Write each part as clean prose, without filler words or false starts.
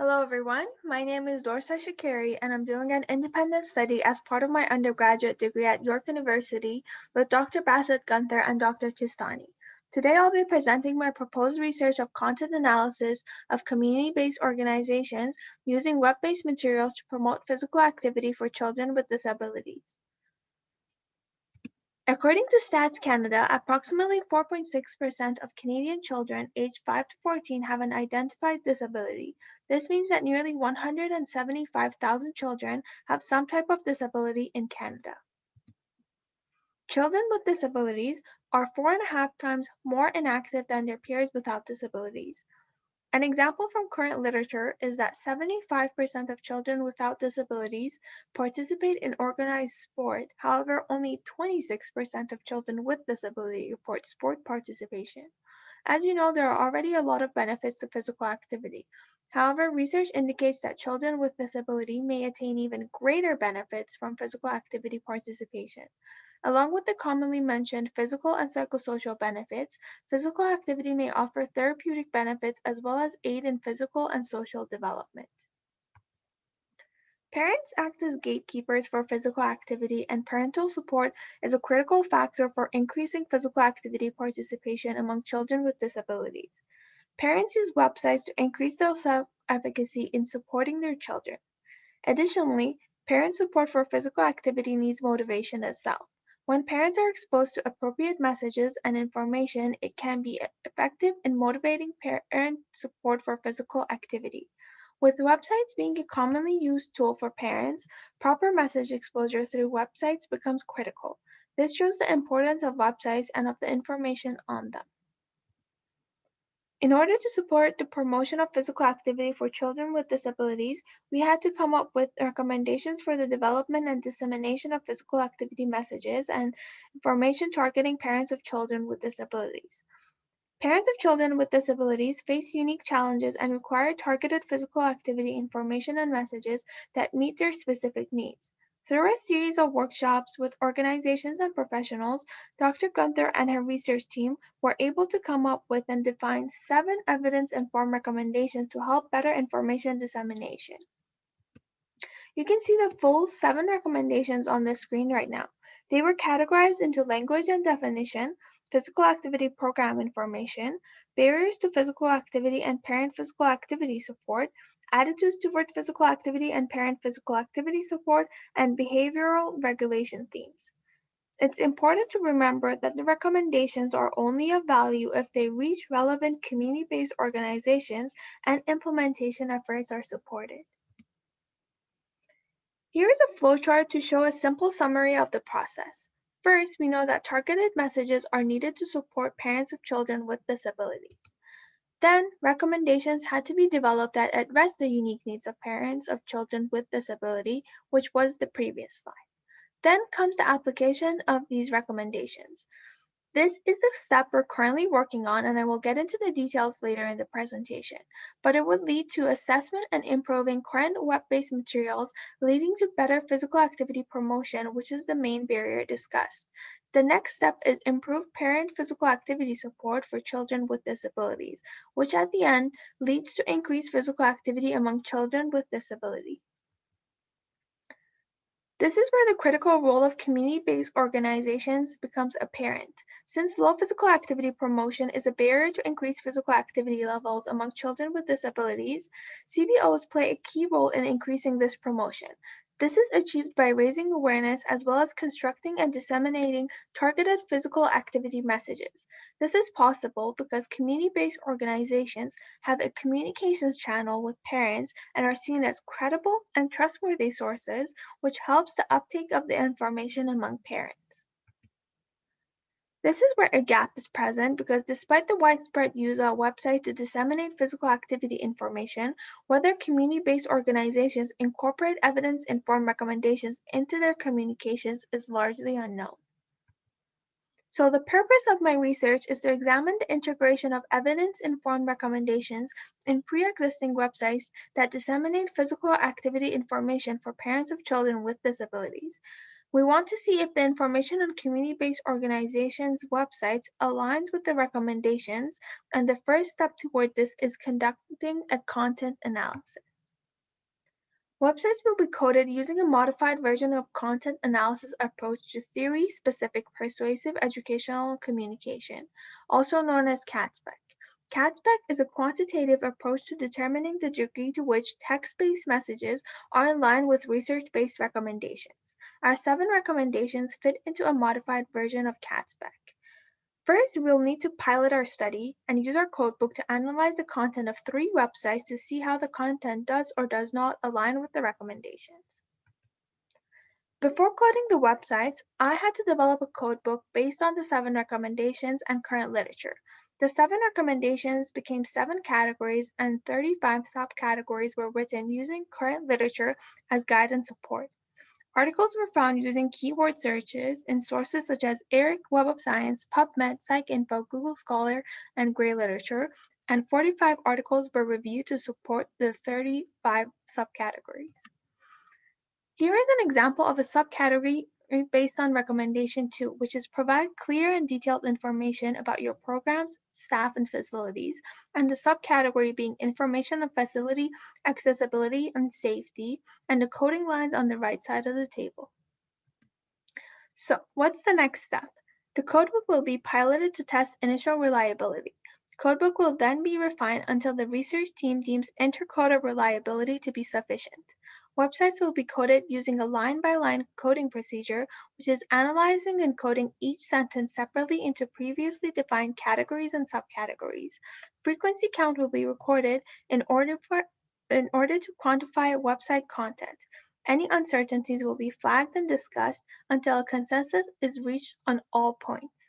Hello everyone, my name is Dorsa Shakeri and I'm doing an independent study as part of my undergraduate degree at York University with Dr. Bassett-Gunter and Dr. Tristani. Today I'll be presenting my proposed research of content analysis of community-based organizations using web-based materials to promote physical activity for children with disabilities. According to Stats Canada, approximately 4.6% of Canadian children aged 5 to 14 have an identified disability. This means that nearly 175,000 children have some type of disability in Canada. Children with disabilities are 4.5 times more inactive than their peers without disabilities. An example from current literature is that 75% of children without disabilities participate in organized sport. However, only 26% of children with disability report sport participation. As you know, there are already a lot of benefits to physical activity. However, research indicates that children with disability may attain even greater benefits from physical activity participation. Along with the commonly mentioned physical and psychosocial benefits, physical activity may offer therapeutic benefits as well as aid in physical and social development. Parents act as gatekeepers for physical activity, and parental support is a critical factor for increasing physical activity participation among children with disabilities. Parents use websites to increase their self-efficacy in supporting their children. Additionally, parent support for physical activity needs motivation itself. When parents are exposed to appropriate messages and information, it can be effective in motivating parent support for physical activity. With websites being a commonly used tool for parents, proper message exposure through websites becomes critical. This shows the importance of websites and of the information on them. In order to support the promotion of physical activity for children with disabilities, we had to come up with recommendations for the development and dissemination of physical activity messages and information targeting parents of children with disabilities. Parents of children with disabilities face unique challenges and require targeted physical activity information and messages that meet their specific needs. Through a series of workshops with organizations and professionals, Dr. Gunther and her research team were able to come up with and define 7 evidence-informed recommendations to help better information dissemination. You can see the full 7 recommendations on the screen right now. They were categorized into language and definition, physical activity program information, barriers to physical activity and parent physical activity support, attitudes toward physical activity and parent physical activity support, and behavioral regulation themes. It's important to remember that the recommendations are only of value if they reach relevant community-based organizations and implementation efforts are supported. Here is a flowchart to show a simple summary of the process. First, we know that targeted messages are needed to support parents of children with disabilities. Then, recommendations had to be developed that address the unique needs of parents of children with disability, which was the previous slide. Then comes the application of these recommendations. This is the step we're currently working on, and I will get into the details later in the presentation, but it would lead to assessment and improving current web-based materials, leading to better physical activity promotion, which is the main barrier discussed. The next step is improved parent physical activity support for children with disabilities, which at the end leads to increased physical activity among children with disability. This is where the critical role of community-based organizations becomes apparent. Since low physical activity promotion is a barrier to increase physical activity levels among children with disabilities, CBOs play a key role in increasing this promotion. This is achieved by raising awareness as well as constructing and disseminating targeted physical activity messages. This is possible because community-based organizations have a communications channel with parents and are seen as credible and trustworthy sources, which helps the uptake of the information among parents. This is where a gap is present because despite the widespread use of websites to disseminate physical activity information, whether community-based organizations incorporate evidence-informed recommendations into their communications is largely unknown. So the purpose of my research is to examine the integration of evidence-informed recommendations in pre-existing websites that disseminate physical activity information for parents of children with disabilities. We want to see if the information on community-based organizations' websites aligns with the recommendations, and the first step towards this is conducting a content analysis. Websites will be coded using a modified version of content analysis approach to theory-specific persuasive educational communication, also known as CATSPEC. CATSPEC is a quantitative approach to determining the degree to which text-based messages are in line with research-based recommendations. Our 7 recommendations fit into a modified version of CATSPEC. First, we'll need to pilot our study and use our codebook to analyze the content of 3 websites to see how the content does or does not align with the recommendations. Before coding the websites, I had to develop a codebook based on the 7 recommendations and current literature. The 7 recommendations became 7 categories and 35 subcategories were written using current literature as guide and support. Articles were found using keyword searches in sources such as ERIC, Web of Science, PubMed, PsycInfo, Google Scholar, and Gray Literature, and 45 articles were reviewed to support the 35 subcategories. Here is an example of a subcategory based on recommendation 2, which is provide clear and detailed information about your programs, staff, and facilities, and the subcategory being information on facility, accessibility, and safety, and the coding lines on the right side of the table. So, what's the next step? The codebook will be piloted to test initial reliability. Codebook will then be refined until the research team deems intercoder reliability to be sufficient. Websites will be coded using a line-by-line coding procedure, which is analyzing and coding each sentence separately into previously defined categories and subcategories. Frequency count will be recorded in order to quantify website content. Any uncertainties will be flagged and discussed until a consensus is reached on all points.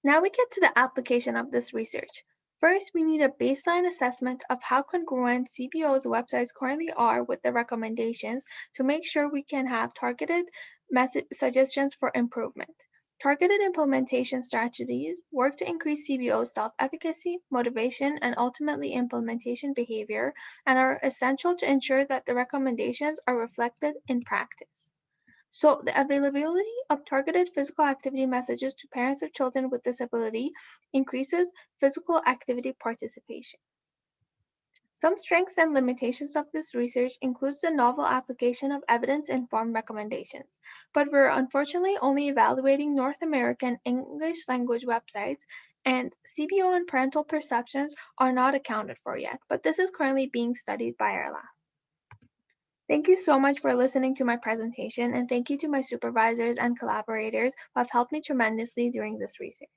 Now we get to the application of this research. First, we need a baseline assessment of how congruent CBO's websites currently are with the recommendations to make sure we can have targeted suggestions for improvement. Targeted implementation strategies work to increase CBO's self-efficacy, motivation, and ultimately implementation behavior, and are essential to ensure that the recommendations are reflected in practice. So the availability of targeted physical activity messages to parents of children with disability increases physical activity participation. Some strengths and limitations of this research includes the novel application of evidence-informed recommendations, but we're unfortunately only evaluating North American English language websites, and CBO and parental perceptions are not accounted for yet, but this is currently being studied by our lab. Thank you so much for listening to my presentation, and thank you to my supervisors and collaborators who have helped me tremendously during this research.